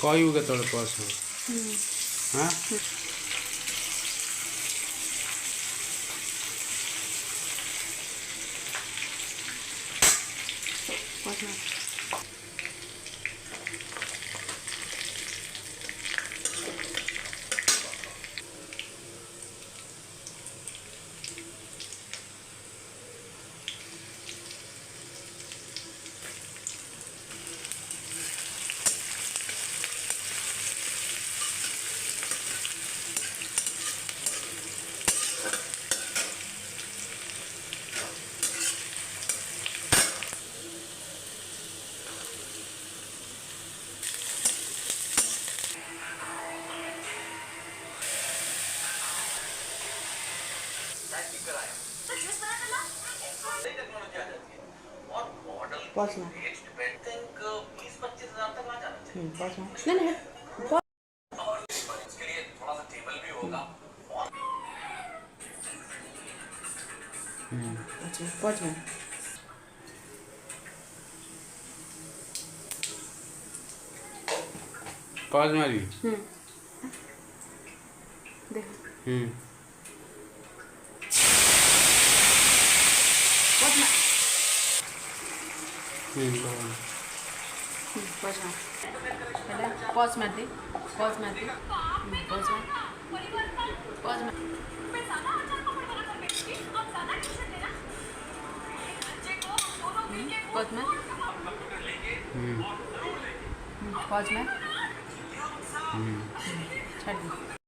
कहू के तोड़ पास हाँ पहुँचना पहुँचना नहीं नहीं अच्छा पहुँचना पास मारी देखो पहुँचना पहले पॉज मार दे पॉज मार दे पॉज मार पॉज मार पॉज मार पॉज मार छाड़ दे